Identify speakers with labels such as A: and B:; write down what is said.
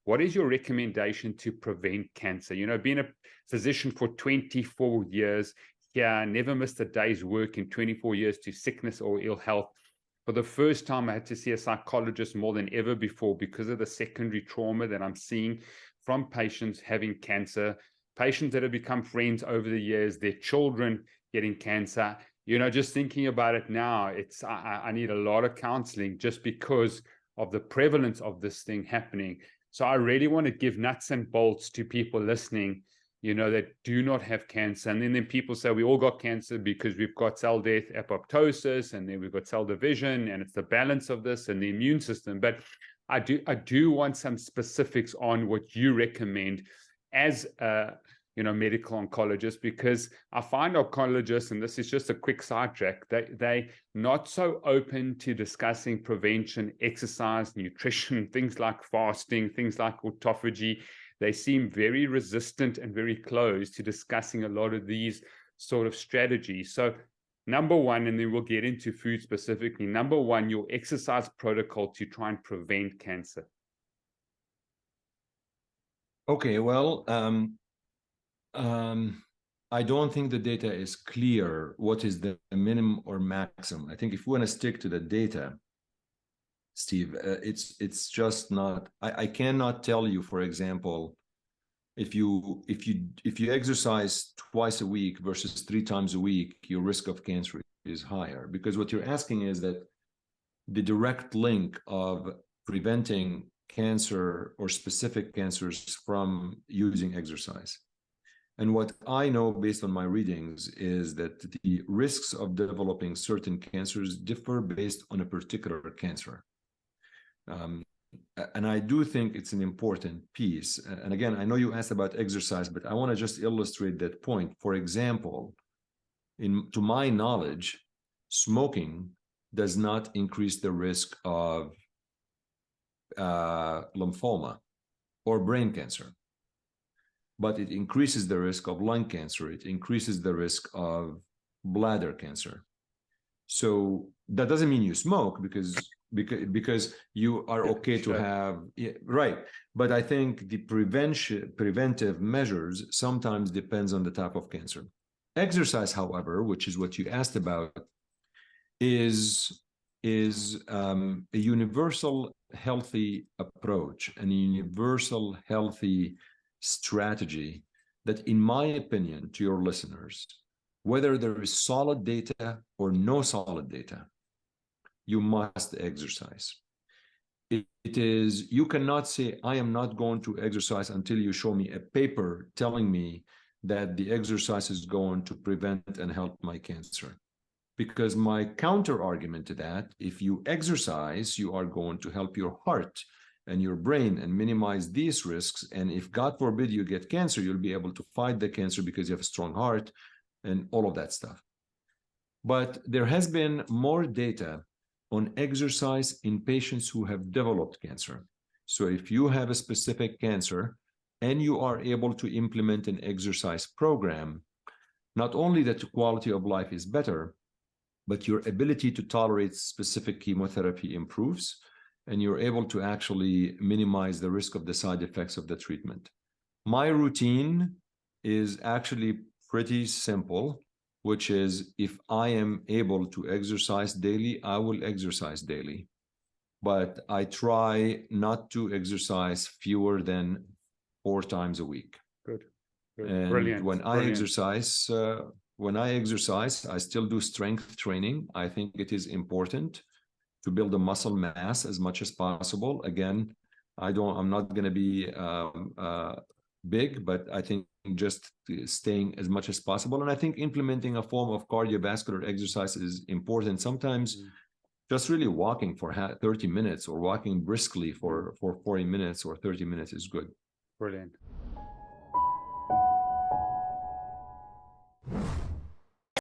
A: what is your recommendation to prevent cancer? You know, being a physician for 24 years here, never missed a day's work in 24 years to sickness or ill health. For the first time, I had to see a psychologist more than ever before because of the secondary trauma that I'm seeing from patients having cancer, patients that have become friends over the years, their children getting cancer. You know, just thinking about it now, I need a lot of counseling just because of the prevalence of this thing happening. So I really want to give nuts and bolts to people listening, you know, that do not have cancer. And then people say we all got cancer because we've got cell death, apoptosis, and then we've got cell division, and it's the balance of this and the immune system. But I do want some specifics on what you recommend as a medical oncologist, because I find oncologists, and this is just a quick sidetrack, they not so open to discussing prevention, exercise, nutrition, things like fasting, things like autophagy. They seem very resistant and very closed to discussing a lot of these sort of strategies. So number one, and then we'll get into food specifically. Number one, your exercise protocol to try and prevent cancer.
B: Okay, well, I don't think the data is clear what is the minimum or maximum. I think if we want to stick to the data, Steve, it's just not. I cannot tell you, for example, if you exercise twice a week versus 3 times a week, your risk of cancer is higher, because what you're asking is that the direct link of preventing cancer or specific cancers from using exercise. And what I know based on my readings is that the risks of developing certain cancers differ based on a particular cancer. And I do think it's an important piece. And again, I know you asked about exercise, but I want to just illustrate that point. For example, to my knowledge, smoking does not increase the risk of lymphoma or brain cancer, but it increases the risk of lung cancer. It increases the risk of bladder cancer. So that doesn't mean you smoke because you are okay to have, yeah, right. But I think the preventive measures sometimes depends on the type of cancer. Exercise, however, which is what you asked about, is a universal healthy approach and a universal healthy strategy that, in my opinion, to your listeners, whether there is solid data or no solid data, you must exercise. It is, you cannot say, I am not going to exercise until you show me a paper telling me that the exercise is going to prevent and help my cancer. Because my counter argument to that, if you exercise, you are going to help your heart and your brain and minimize these risks. And if, God forbid, you get cancer, you'll be able to fight the cancer because you have a strong heart and all of that stuff. But there has been more data on exercise in patients who have developed cancer. So if you have a specific cancer and you are able to implement an exercise program, not only that the quality of life is better, but your ability to tolerate specific chemotherapy improves, and you're able to actually minimize the risk of the side effects of the treatment. My routine is actually pretty simple, which is if I am able to exercise daily, I will exercise daily. But I try not to exercise fewer than 4 times a week.
A: Good.
B: And
A: Brilliant.
B: when I exercise, I still do strength training. I think it is important to build a muscle mass as much as possible. Again, I'm not going to be big, but I think just staying as much as possible. And I think implementing a form of cardiovascular exercise is important. Sometimes just really walking for 30 minutes or walking briskly for 40 minutes or 30 minutes is good.
A: Brilliant.